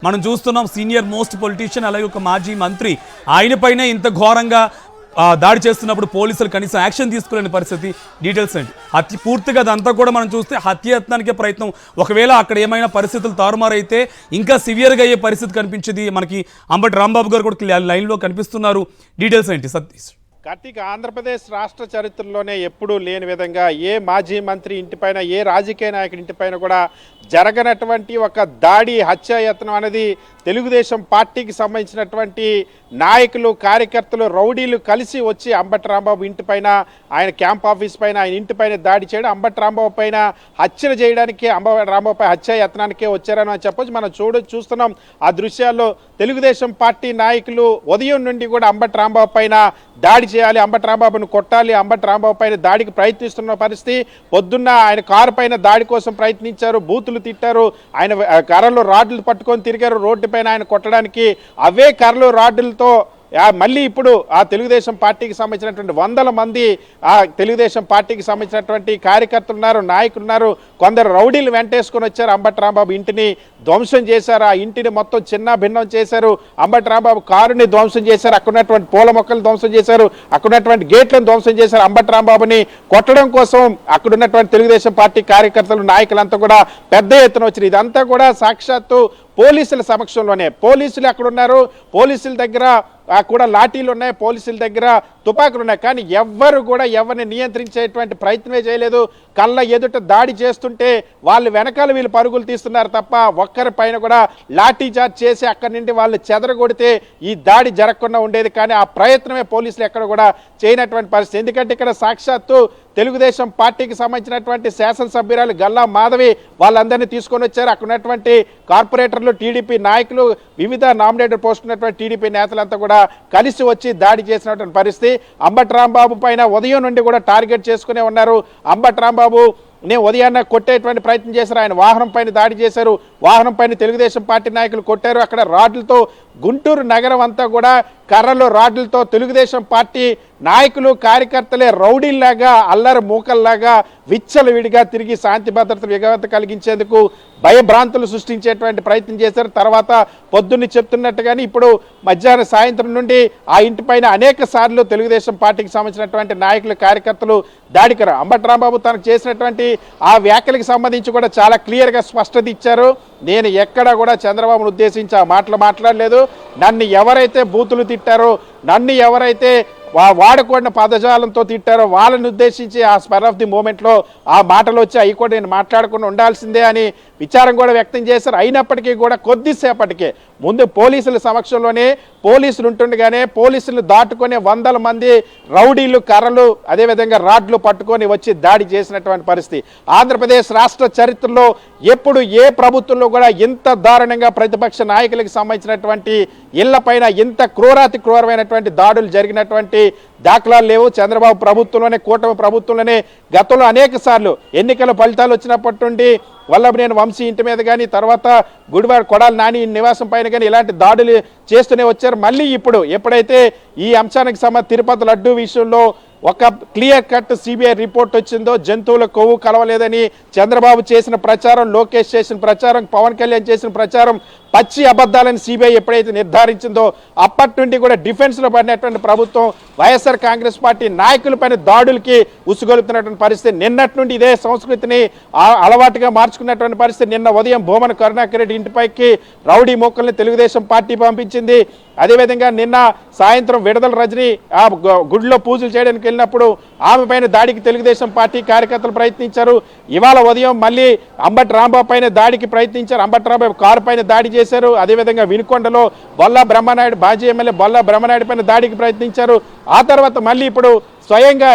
మనం చూస్తున్నాం senior most politician అలాగే ఒక మాజీ మంత్రి ఆయనపైనే ఇంత ఘోరంగా దాడి చేస్తున్నప్పుడు పోలీసులు కనీసం యాక్షన్ తీసుకోలేని పరిస్థితి. డీటెయిల్స్ ఏంటి? హత్య పూర్తిగా అదంతా కూడా మనం చూస్తే హత్యాయత్నానికే ప్రయత్నం. ఒకవేళ అక్కడ ఏమైనా పరిస్థితులు తారుమారైతే ఇంకా సివియర్గా అయ్యే పరిస్థితి కనిపించింది. మనకి అంబటి రాంబాబు గారు కూడా లైన్లో కనిపిస్తున్నారు. డీటెయిల్స్ ఏంటి సతీష్? కార్తీక్, ఆంధ్రప్రదేశ్ రాష్ట్ర చరిత్రలోనే ఎప్పుడూ లేని విధంగా ఏ మాజీ మంత్రి ఇంటిపైన, ఏ రాజకీయ నాయకుడి ఇంటిపైన కూడా జరగనటువంటి ఒక దాడి, హత్యాయత్నం అనేది తెలుగుదేశం పార్టీకి సంబంధించినటువంటి నాయకులు, కార్యకర్తలు, రౌడీలు కలిసి వచ్చి అంబటి రాంబాబు ఇంటిపైన, ఆయన క్యాంప్ ఆఫీస్ పైన, ఆయన ఇంటిపైన దాడి చేయడం, అంబటి రాంబాబు పైన హత్యలు చేయడానికి, అంబటి రాంబాబుపై హత్యాయత్నానికే వచ్చారని చెప్పొచ్చు. మనం చూస్తున్నాం ఆ దృశ్యాల్లో. తెలుగుదేశం పార్టీ నాయకులు ఉదయం నుండి కూడా అంబటి రాంబాబు పైన దాడి చేయాలి, అంబటి రాంబాబును కొట్టాలి, అంబటి రాంబాబు పైన దాడికి ప్రయత్నిస్తున్న పరిస్థితి. పొద్దున్న ఆయన కారు పైన దాడి కోసం ప్రయత్నించారు, బూతులు తిట్టారు, ఆయన కర్రలు రాడ్లు పట్టుకొని తిరిగారు రోడ్డు పైన ఆయన కొట్టడానికి. అవే కర్రలు రాడ్లతో మళ్ళీ ఇప్పుడు ఆ తెలుగుదేశం పార్టీకి సంబంధించినటువంటి వందల మంది, ఆ తెలుగుదేశం పార్టీకి సంబంధించినటువంటి కార్యకర్తలు ఉన్నారు, నాయకులు ఉన్నారు, కొందరు రౌడీలు వెంటేసుకొని వచ్చారు. అంబటి రాంబాబు ఇంటిని ధ్వంసం చేశారు, ఆ ఇంటిని మొత్తం చిన్న భిన్నం చేశారు. అంబటి రాంబాబు కారుని ధ్వంసం చేశారు, అక్కడ ఉన్నటువంటి పూల మొక్కలు ధ్వంసం చేశారు, అక్కడ ఉన్నటువంటి గేట్లను ధ్వంసం చేశారు. అంబటి రాంబాబుని కొట్టడం కోసం అక్కడ ఉన్నటువంటి తెలుగుదేశం పార్టీ కార్యకర్తలు, నాయకులంతా కూడా పెద్ద ఎత్తున వచ్చారు. ఇదంతా కూడా సాక్షాత్తు పోలీసుల సమక్షంలోనే. పోలీసులు అక్కడ ఉన్నారు, పోలీసుల దగ్గర కూడా లాఠీలు ఉన్నాయి, పోలీసుల దగ్గర తుపాకులు ఉన్నాయి. కానీ ఎవ్వరు కూడా ఎవరిని నియంత్రించేటువంటి ప్రయత్నమే చేయలేదు. కళ్ళ ఎదుట దాడి చేస్తుంటే వాళ్ళు వెనకాల వీళ్ళు పరుగులు తీస్తున్నారు తప్ప ఒక్కరి పైన కూడా లాఠీ చార్జ్ చేసి అక్కడి నుండి వాళ్ళు చెదరగొడితే ఈ దాడి జరగకుండా ఉండేది. కానీ ఆ ప్రయత్నమే పోలీసులు ఎక్కడ కూడా చేయనటువంటి పరిస్థితి. ఎందుకంటే ఇక్కడ సాక్షాత్తు తెలుగుదేశం పార్టీకి సంబంధించినటువంటి శాసనసభ్యురాలు గల్లా మాధవి వాళ్ళందరినీ తీసుకొని వచ్చారు. అక్కడ ఉన్నటువంటి కార్పొరేటర్లు, టీడీపీ నాయకులు, వివిధ నామినేటెడ్ పోస్ట్ ఉన్నటువంటి టీడీపీ నేతలంతా కూడా కలిసి వచ్చి దాడి చేసినటువంటి పరిస్థితి. అంబటి రాంబాబు పైన ఉదయం నుండి కూడా టార్గెట్ చేసుకునే ఉన్నారు. అంబటి రాంబాబు నేను ఉదయాన్నే కొట్టేటువంటి ప్రయత్నం చేశారు, ఆయన వాహనం పైన దాడి చేశారు, వాహనం పైన తెలుగుదేశం పార్టీ నాయకులు కొట్టారు. అక్కడ రాడ్లతో గుంటూరు నగరం అంతా కూడా కర్రలు, రాడ్లతో తెలుగుదేశం పార్టీ నాయకులు, కార్యకర్తలే రౌడీల్లాగా, అల్లరి మూకల్లాగా విచ్చలవిడిగా తిరిగి శాంతి భద్రతలు విఘాత కలిగించేందుకు భయభ్రాంతులు సృష్టించేటువంటి ప్రయత్నం చేశారు. తర్వాత పొద్దున్నే చెప్తున్నట్టుగానే ఇప్పుడు మధ్యాహ్నం సాయంత్రం నుండి ఆ ఇంటిపైన అనేక సార్లు తెలుగుదేశం పార్టీకి సంబంధించినటువంటి నాయకులు, కార్యకర్తలు దాడికరు. అంబటి రాంబాబు తనకు చేసినటువంటి ఆ వ్యాఖ్యలకు సంబంధించి కూడా చాలా క్లియర్గా స్పష్టత ఇచ్చారు. నేను ఎక్కడా కూడా చంద్రబాబును ఉద్దేశించి ఆ మాటలు మాట్లాడలేదు. నన్ను ఎవరైతే బూతులు తిట్టారో, నన్ను ఎవరైతే వాడకూడిన పదజాలంతో తిట్టారో వాళ్ళని ఉద్దేశించి ఆ స్పర్ ఆఫ్ ది మూమెంట్లో ఆ మాటలు వచ్చి అవి కూడా నేను మాట్లాడకుండా ఉండాల్సిందే అని విచారం కూడా వ్యక్తం చేశారు. అయినప్పటికీ కూడా కొద్దిసేపటికే ముందు పోలీసుల సమక్షంలోనే, పోలీసులు ఉంటుండగానే పోలీసులు దాటుకొని వందల మంది రౌడీలు కర్రలు, అదేవిధంగా రాడ్లు పట్టుకొని వచ్చి దాడి చేసినటువంటి పరిస్థితి. ఆంధ్రప్రదేశ్ రాష్ట్ర చరిత్రలో ఎప్పుడు ఏ ప్రభుత్వంలో కూడా ఇంత దారుణంగా ప్రతిపక్ష నాయకులకు సంబంధించినటువంటి ఇళ్లపైన ఇంత క్రూరాతి క్రూరమైనటువంటి దాడులు జరిగినటువంటి దాఖలాలు లేవు. చంద్రబాబు ప్రభుత్వంలోనే, కూటమి ప్రభుత్వంలోనే గతంలో అనేక సార్లు ఎన్నికల ఫలితాలు వచ్చినప్పటి నుండి వల్లభనేని వంశీ ఇంటి మీద కానీ, తర్వాత గుడివాడ కొడాలి నాని నివాసం పైన కానీ ఇలాంటి దాడులు చేస్తూనే వచ్చారు. మళ్ళీ ఇప్పుడు ఎప్పుడైతే ఈ అంశానికి తిరుపతి లడ్డూ విషయంలో ఒక క్లియర్ కట్ సిబిఐ రిపోర్ట్ వచ్చిందో, జంతువుల కొవ్వు కలవలేదని చంద్రబాబు చేసిన ప్రచారం, లోకేష్ చేసిన ప్రచారం, పవన్ కళ్యాణ్ చేసిన ప్రచారం పచ్చి అబద్ధాలని సిబిఐ ఎప్పుడైతే నిర్ధారించిందో అప్పటి నుండి కూడా డిఫెన్స్లో పడినటువంటి ప్రభుత్వం వైఎస్ఆర్ కాంగ్రెస్ పార్టీ నాయకులపైన దాడులకి ఉసుగొలుపుతున్నటువంటి పరిస్థితి. నిన్నటి నుండి ఇదే సంస్కృతిని అలవాటుగా మార్చుకున్నటువంటి పరిస్థితి. నిన్న ఉదయం భూమన కరుణాకర్ రెడ్డి ఇంటిపైకి రౌడీ మోకల్ని తెలుగుదేశం పార్టీ పంపించింది. అదేవిధంగా నిన్న సాయంత్రం విడుదల రజని ఆ గుడిలో పూజలు చేయడానికి వెళ్ళినప్పుడు ఆమె పైన దాడికి తెలుగుదేశం పార్టీ కార్యకర్తలు ప్రయత్నించారు. ఇవాళ ఉదయం మళ్ళీ అంబటి రాంబాబు పైన దాడికి ప్రయత్నించారు. అంబటి రాంబాబు కారు పైన దాడి చేశారు. అదేవిధంగా వినుకొండలో బొల్లా బ్రహ్మనాయుడు, మాజీ ఎమ్మెల్యే బొల్లా బ్రహ్మనాయుడు పైన దాడికి ప్రయత్నించారు. ఆ తర్వాత మళ్ళీ ఇప్పుడు స్వయంగా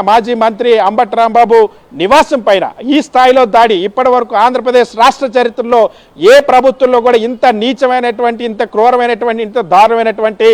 మాజీ మంత్రి అంబటి రాంబాబు నివాసం పైన ఈ స్థాయిలో దాడి ఇప్పటి వరకు ఆంధ్రప్రదేశ్ రాష్ట్ర చరిత్రలో ఏ ప్రభుత్వంలో కూడా ఇంత నీచమైనటువంటి, ఇంత క్రూరమైనటువంటి, ఇంత దారుణమైనటువంటి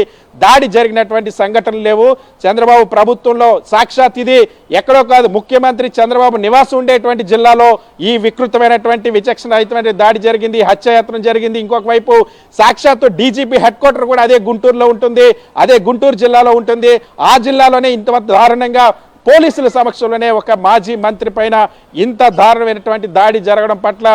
దాడి జరిగినటువంటి సంఘటనలు లేవు. చంద్రబాబు ప్రభుత్వంలో సాక్షాత్ ఇది ఎక్కడో కాదు, ముఖ్యమంత్రి చంద్రబాబు నివాసం ఉండేటువంటి జిల్లాలో ఈ వికృతమైనటువంటి, విచక్షణరహితమైన దాడి జరిగింది, హత్యాయత్నం జరిగింది. ఇంకొక వైపు సాక్షాత్తు డీజీపీ హెడ్ క్వార్టర్ కూడా అదే గుంటూరులో ఉంటుంది, అదే గుంటూరు జిల్లాలో ఉంటుంది. ఆ జిల్లాలోనే ఇంత దారుణంగా పోలీసుల సమక్షంలోనే ఒక మాజీ మంత్రి పైన ఇంత దారుణమైనటువంటి దాడి జరగడం పట్ల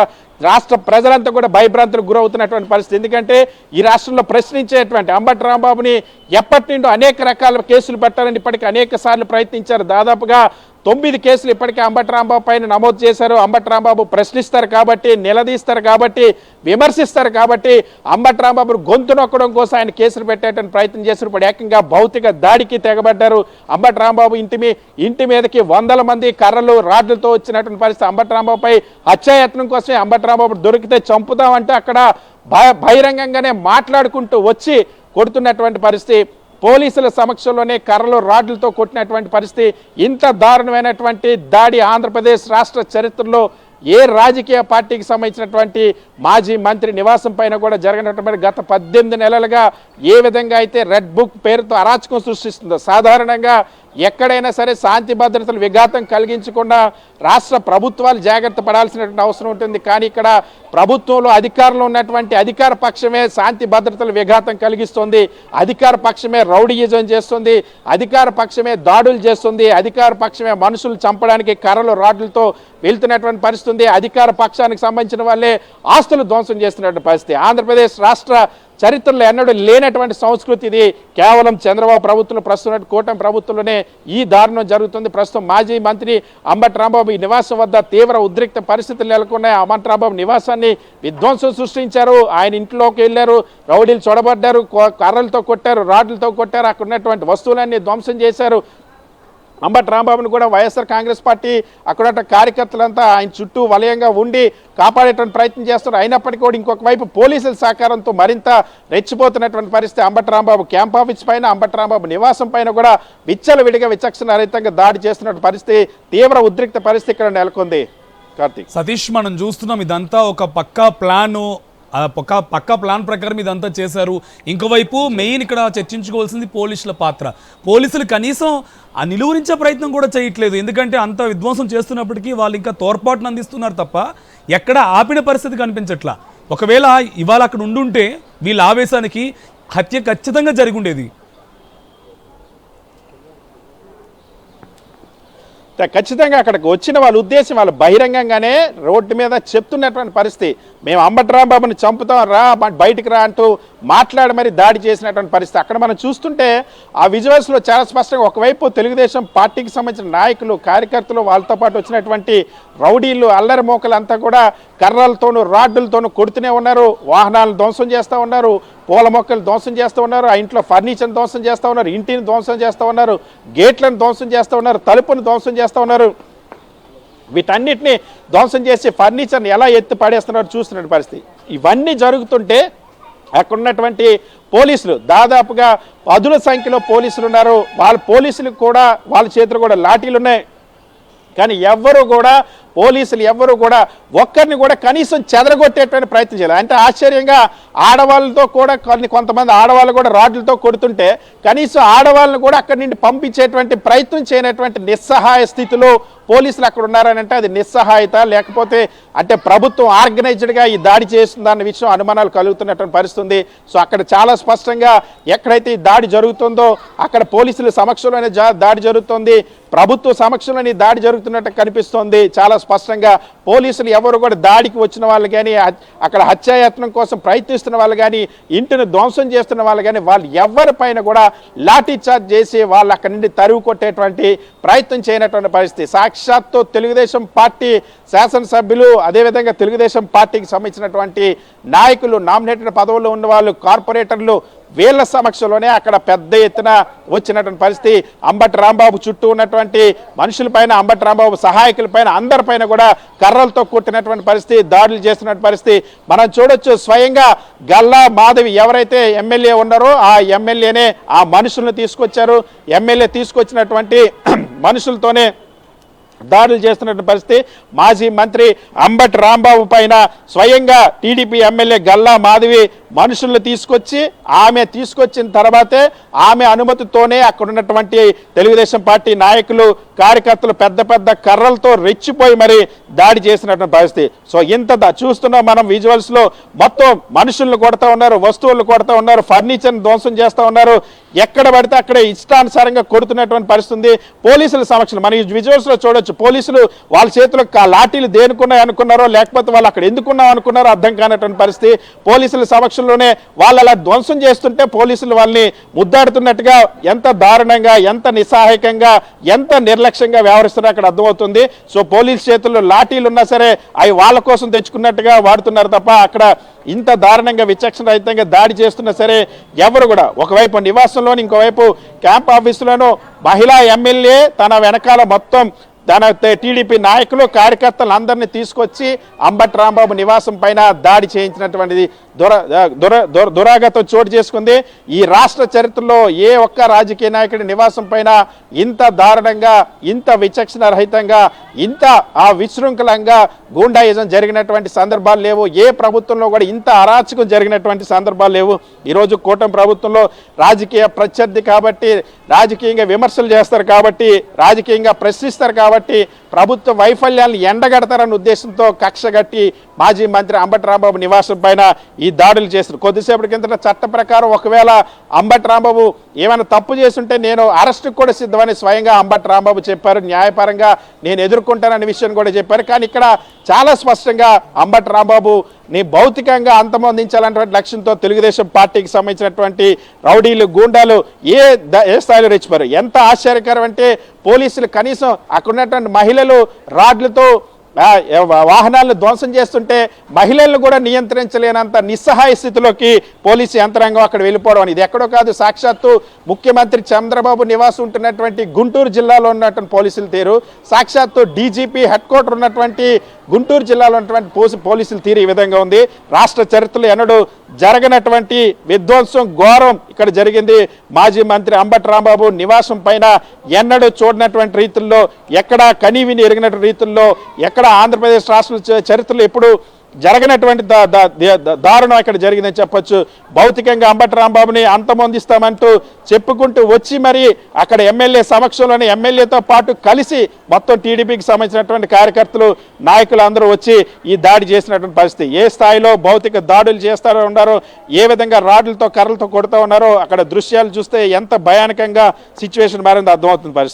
రాష్ట్ర ప్రజలంతా కూడా భయభ్రాంతులకు గురవుతున్నటువంటి పరిస్థితి. ఎందుకంటే ఈ రాష్ట్రంలో ప్రశ్నించేటువంటి అంబటి రాంబాబుని ఎప్పటి నుండో అనేక రకాల కేసులు పెట్టాలని ఇప్పటికీ అనేక సార్లు ప్రయత్నించారు. దాదాపుగా 9 కేసులు ఇప్పటికే అంబటి రాంబాబు పైన నమోదు చేశారు. అంబటి రాంబాబు ప్రశ్నిస్తారు కాబట్టి, నిలదీస్తారు కాబట్టి, విమర్శిస్తారు కాబట్టి అంబటి రాంబాబు గొంతు నొక్కడం కోసం ఆయన కేసులు పెట్టేటువంటి ప్రయత్నం చేశారు. ఇప్పుడు ఏకంగా భౌతిక దాడికి తెగబడ్డారు. అంబటి రాంబాబు ఇంటి మీదకి 100 మంది కర్రలు రాడ్లతో వచ్చినటువంటి పరిస్థితి. అంబటి రాంబాబుపై హత్యాయత్నం కోసమే అంబటి రాంబాబు దొరికితే చంపుదామంటే అక్కడ బహిరంగంగానే మాట్లాడుకుంటూ వచ్చి కొడుతున్నటువంటి పరిస్థితి. పోలీసుల సమక్షంలోనే కర్రలు రాడ్లతో కొట్టినటువంటి పరిస్థితి. ఇంత దారుణమైనటువంటి దాడి ఆంధ్రప్రదేశ్ రాష్ట్ర చరిత్రలో ఏ రాజకీయ పార్టీకి సంబంధించినటువంటి మాజీ మంత్రి నివాసం పైన కూడా జరగనటువంటి గత 18 నెలలుగా ఏ విధంగా అయితే రెడ్ బుక్ పేరుతో అరాచకం సృష్టిస్తుందో, సాధారణంగా ఎక్కడైనా సరే శాంతి భద్రతలు విఘాతం కలిగించకుండా రాష్ట్ర ప్రభుత్వాలు జాగ్రత్త పడాల్సినటువంటి అవసరం ఉంటుంది. కానీ ఇక్కడ ప్రభుత్వంలో అధికారంలో ఉన్నటువంటి అధికార పక్షమే శాంతి భద్రతలు విఘాతం కలిగిస్తుంది, అధికార పక్షమే రౌడీయిజం చేస్తుంది, అధికార పక్షమే దాడులు చేస్తుంది, అధికార పక్షమే మనుషులు చంపడానికి కర్రలు రాడ్లతో వెళ్తున్నటువంటి పరిస్థితి. అధికార పక్షానికి సంబంధించిన వాళ్ళే ఆస్తులు ధ్వంసం చేస్తున్నటువంటి పరిస్థితి. ఆంధ్రప్రదేశ్ రాష్ట్ర చరిత్రలో ఎన్నడూ లేనటువంటి సంస్కృతి ఇది. కేవలం చంద్రబాబు ప్రభుత్వంలో, ప్రస్తుతం కూటమి ప్రభుత్వంలోనే ఈ దారుణం జరుగుతుంది. ప్రస్తుతం మాజీ మంత్రి అంబటి రాంబాబు ఈ నివాసం వద్ద తీవ్ర ఉద్రిక్త పరిస్థితులు నెలకొన్నాయి. అంబటి రాంబాబు నివాసాన్ని విధ్వంసం సృష్టించారు. ఆయన ఇంట్లోకి వెళ్ళారు, రౌడీలు చొడబడ్డారు, కర్రలతో కొట్టారు, రాడ్లతో కొట్టారు, అక్కడ ఉన్నటువంటి వస్తువులన్నీ ధ్వంసం చేశారు. అంబటి రాంబాబుని కూడా వైఎస్ఆర్ కాంగ్రెస్ పార్టీ అక్కడ కార్యకర్తలంతా ఆయన చుట్టూ వలయంగా ఉండి కాపాడేటువంటి ప్రయత్నం చేస్తారు. అయినప్పటికీ కూడా ఇంకొక వైపు పోలీసుల సహకారంతో మరింత రెచ్చిపోతున్నటువంటి పరిస్థితి. అంబటి రాంబాబు క్యాంప్ ఆఫీస్ పైన, అంబటి రాంబాబు నివాసం పైన కూడా విచ్చలవిడిగా విచక్షణారహితంగా దాడి చేస్తున్న పరిస్థితి, తీవ్ర ఉద్రిక్త పరిస్థితి ఇక్కడ నెలకొంది. కార్తీక్, సతీష్, మనం చూస్తున్నాం ఇదంతా ఒక పక్కా ప్లాన్ ప్రకారం ఇదంతా చేశారు. ఇంకోవైపు మెయిన్ ఇక్కడ చర్చించుకోవాల్సింది పోలీసుల పాత్ర. పోలీసులు కనీసం ఆ నిలువరించే ప్రయత్నం కూడా చేయట్లేదు. ఎందుకంటే అంత విధ్వంసం చేస్తున్నప్పటికీ వాళ్ళు ఇంకా తోడ్పాటును అందిస్తున్నారు తప్ప ఎక్కడ ఆపిన పరిస్థితి కనిపించట్లా. ఒకవేళ ఇవాళ అక్కడ ఉండుంటే వీళ్ళ ఆవేశానికి హత్య ఖచ్చితంగా జరిగి ఉండేది. ఖచ్చితంగా అక్కడికి వచ్చిన వాళ్ళ ఉద్దేశం వాళ్ళు బహిరంగంగానే రోడ్డు మీద చెప్తున్నటువంటి పరిస్థితి. మేము అంబటి రాంబాబుని చంపుతాం, రా బయటికి రా అంటూ మాట్లాడి మరి దాడి చేసినటువంటి పరిస్థితి. అక్కడ మనం చూస్తుంటే ఆ విజువల్స్లో చాలా స్పష్టంగా ఒకవైపు తెలుగుదేశం పార్టీకి సంబంధించిన నాయకులు, కార్యకర్తలు, వాళ్ళతో పాటు వచ్చినటువంటి రౌడీలు, అల్లరి మోకలు అంతా కూడా కర్రలతోనూ రాడ్డులతోనూ కొడుతూనే ఉన్నారు. వాహనాలను ధ్వంసం చేస్తూ ఉన్నారు, పూల మొక్కలు ధ్వంసం చేస్తూ ఉన్నారు, ఆ ఇంట్లో ఫర్నిచర్ ధ్వంసం చేస్తూ ఉన్నారు, ఇంటిని ధ్వంసం చేస్తూ ఉన్నారు, గేట్లను ధ్వంసం చేస్తూ ఉన్నారు, తలుపును ధ్వంసం చేస్తూ ఉన్నారు. వీటన్నిటిని ధ్వంసం చేసి ఫర్నిచర్ని ఎలా ఎత్తి పడేస్తున్నారు చూస్తున్న పరిస్థితి. ఇవన్నీ జరుగుతుంటే అక్కడ ఉన్నటువంటి పోలీసులు దాదాపుగా 10ల సంఖ్యలో పోలీసులు ఉన్నారు. వాళ్ళ పోలీసులకు కూడా వాళ్ళ చేతులు కూడా లాఠీలు ఉన్నాయి. కానీ పోలీసులు ఎవ్వరూ కూడా ఒక్కరిని కూడా కనీసం చెదరగొట్టేటువంటి ప్రయత్నం చేయాలి. అంటే ఆశ్చర్యంగా ఆడవాళ్ళతో కూడా కొంతమంది ఆడవాళ్ళు కూడా రాడ్లతో కొడుతుంటే కనీసం ఆడవాళ్ళని కూడా అక్కడి నుండి పంపించేటువంటి ప్రయత్నం చేయనటువంటి నిస్సహాయ స్థితిలో పోలీసులు అక్కడ ఉన్నారని అంటే అది నిస్సహాయత, లేకపోతే అంటే ప్రభుత్వం ఆర్గనైజ్డ్గా ఈ దాడి చేస్తుందన్న విషయం అనుమానాలు కలుగుతున్నటువంటి పరిస్థితి. సో అక్కడ చాలా స్పష్టంగా ఎక్కడైతే ఈ దాడి జరుగుతుందో అక్కడ పోలీసుల సమక్షంలోనే దాడి జరుగుతుంది, ప్రభుత్వ సమక్షంలోనే దాడి జరుగుతున్నట్టు కనిపిస్తోంది. చాలా స్పష్టంగా పోలీసులు ఎవరు కూడా దాడికి వచ్చిన వాళ్ళు కానీ, అక్కడ హత్యాయత్నం కోసం ప్రయత్నిస్తున్న వాళ్ళు కానీ, ఇంటిని ధ్వంసం చేస్తున్న వాళ్ళు కానీ, వాళ్ళు ఎవరిపైన కూడా లాఠీ చార్జ్ చేసి వాళ్ళు అక్కడి నుండి తరువు కొట్టేటువంటి ప్రయత్నం చేయనటువంటి పరిస్థితి. సాక్షాత్తు తెలుగుదేశం పార్టీ శాసనసభ్యులు, అదేవిధంగా తెలుగుదేశం పార్టీకి సంబంధించినటువంటి నాయకులు, నామినేటెడ్ పదవుల్లో ఉన్న వాళ్ళు, కార్పొరేటర్లు, వీళ్ళ సమక్షంలోనే అక్కడ పెద్ద ఎత్తున వచ్చినటువంటి పరిస్థితి. అంబటి రాంబాబు చుట్టూ ఉన్నటువంటి మనుషులపైన, అంబటి రాంబాబు సహాయకులపైన, అందరిపైన కూడా కర్రలతో కొట్టినటువంటి పరిస్థితి, దాడులు చేస్తున్నటువంటి పరిస్థితి మనం చూడొచ్చు. స్వయంగా గల్లా మాధవి ఎవరైతే ఎమ్మెల్యే ఉన్నారో ఆ ఎమ్మెల్యేనే ఆ మనుషులను తీసుకొచ్చారు. ఎమ్మెల్యే తీసుకొచ్చినటువంటి మనుషులతోనే దాడులు చేస్తున్న పరిస్థితి. మాజీ మంత్రి అంబటి రాంబాబు పైన స్వయంగా టీడీపీ ఎమ్మెల్యే గల్లా మాధవి మనుషులను తీసుకొచ్చి, ఆమె తీసుకొచ్చిన తర్వాతే ఆమె అనుమతితోనే అక్కడ ఉన్నటువంటి తెలుగుదేశం పార్టీ నాయకులు, కార్యకర్తలు పెద్ద పెద్ద కర్రలతో రెచ్చిపోయి మరి దాడి చేసినటువంటి పరిస్థితి. సో ఇంత చూస్తున్నాం మనం విజువల్స్లో. మొత్తం మనుషులను కొడతా ఉన్నారు, వస్తువులను కొడతా ఉన్నారు, ఫర్నిచర్ని ధ్వంసం చేస్తూ ఉన్నారు, ఎక్కడ పడితే అక్కడే ఇష్టానుసారంగా కొడుతున్నటువంటి పరిస్థితి ఉంది. పోలీసుల సమక్షంలో మనం ఈ విజువల్స్లో చూడొచ్చు. చెప్పొచ్చు. పోలీసులు వాళ్ళ చేతిలో లాఠీలు దేనుకున్నాయి అనుకున్నారో లేకపోతే వాళ్ళు అక్కడ ఎందుకున్నాం అనుకున్నారో అర్థం కానటువంటి పరిస్థితి. పోలీసుల సమక్షంలోనే వాళ్ళు అలా ధ్వంసం చేస్తుంటే పోలీసులు వాళ్ళని ముద్దాడుతున్నట్టుగా ఎంత దారుణంగా, ఎంత నిస్సహాయకంగా, ఎంత నిర్లక్ష్యంగా వ్యవహరిస్తున్నారో అక్కడ అర్థమవుతుంది. సో పోలీసు చేతుల్లో లాఠీలు ఉన్నా సరే అవి వాళ్ళ కోసం తెచ్చుకున్నట్టుగా వాడుతున్నారు తప్ప అక్కడ ఇంత దారుణంగా విచక్షణ రహితంగా దాడి చేస్తున్నా సరే ఎవరు కూడా, ఒకవైపు నివాసంలోని ఇంకోవైపు క్యాంప్ ఆఫీసులోనూ మహిళా ఎమ్మెల్యే తన వెనకాల మొత్తం తన టీడీపీ నాయకులు కార్యకర్తలు అందరినీ తీసుకొచ్చి అంబటి రాంబాబు నివాసం పైన దాడి చేయించినటువంటిది దురాగతం చోటు చేసుకుంది. ఈ రాష్ట్ర చరిత్రలో ఏ ఒక్క రాజకీయ నాయకుడి నివాసం పైన ఇంత దారుణంగా, ఇంత విచక్షణ రహితంగా, ఇంత విశృంఖలంగా గూండాయిజం జరిగినటువంటి సందర్భాలు లేవు. ఏ ప్రభుత్వంలో కూడా ఇంత అరాచకం జరిగినటువంటి సందర్భాలు లేవు. ఈరోజు కూటమి ప్రభుత్వంలో రాజకీయ ప్రత్యర్థి కాబట్టి, రాజకీయంగా విమర్శలు చేస్తారు కాబట్టి, రాజకీయంగా ప్రశ్నిస్తారు కాబట్టి ప్రభుత్వ వైఫల్యాలను ఎండగడతారన్న ఉద్దేశంతో కక్షగట్టి మాజీ మంత్రి అంబటి రాంబాబు నివాసం పైన ఈ దాడులు చేస్తారు. కొద్దిసేపటి కిందట చట్ట ప్రకారం ఒకవేళ అంబటి రాంబాబు ఏమైనా తప్పు చేస్తుంటే నేను అరెస్టుకు కూడా సిద్ధమని స్వయంగా అంబటి రాంబాబు చెప్పారు. న్యాయపరంగా నేను ఎదుర్కొంటాననే విషయం కూడా చెప్పారు. కానీ ఇక్కడ చాలా స్పష్టంగా అంబటి రాంబాబు నీ భౌతికంగా అంతమొందించాలన్నటువంటి లక్ష్యంతో తెలుగుదేశం పార్టీకి సంబంధించినటువంటి రౌడీలు, గూండాలు ఏ స్థాయిలో రెచ్చిపోయారు. ఎంత ఆశ్చర్యకరం అంటే పోలీసులు కనీసం అక్కడ ఉన్నటువంటి మహిళలు రాడ్లతో వాహనాలను ధ్వంసం చేస్తుంటే మహిళలను కూడా నియంత్రించలేనంత నిస్సహాయ స్థితిలోకి పోలీసు యంత్రాంగం అక్కడ వెళ్ళిపోవడం. ఇది ఎక్కడో కాదు, సాక్షాత్తు ముఖ్యమంత్రి చంద్రబాబు నివాసం ఉంటున్నటువంటి గుంటూరు జిల్లాలో ఉన్నటువంటి పోలీసులు తీరు, సాక్షాత్తు డీజీపీ హెడ్ క్వార్టర్ ఉన్నటువంటి గుంటూరు జిల్లాలో ఉన్నటువంటి పోలీసుల తీరు ఈ విధంగా ఉంది. రాష్ట్ర చరిత్రలో ఎన్నడూ జరగనటువంటి విధ్వంసం, ఘోరం ఇక్కడ జరిగింది. మాజీ మంత్రి అంబటి రాంబాబు నివాసం పైన ఎన్నడూ చూడనటువంటి రీతుల్లో, ఎక్కడ కనీవిని ఎరిగినటువంటి రీతుల్లో, ఎక్కడ ఆంధ్రప్రదేశ్ రాష్ట్ర చరిత్రలో ఎప్పుడు జరగనటువంటి దారుణం ఇక్కడ జరిగిందని చెప్పొచ్చు. భౌతికంగా అంబటి రాంబాబుని అంతమొందిస్తామంటూ చెప్పుకుంటూ వచ్చి మరి అక్కడ ఎమ్మెల్యే సమక్షంలోనే ఎమ్మెల్యేతో పాటు కలిసి మొత్తం టీడీపీకి సంబంధించినటువంటి కార్యకర్తలు, నాయకులు అందరూ వచ్చి ఈ దాడి చేసినటువంటి పరిస్థితి. ఏ స్థాయిలో భౌతిక దాడులు చేస్తారో ఉన్నారో, ఏ విధంగా రాడ్లతో కర్రలతో కొడుతూ ఉన్నారో అక్కడ దృశ్యాలు చూస్తే ఎంత భయానకంగా సిచ్యువేషన్ మారిందో అర్థమవుతుంది పరిస్థితి.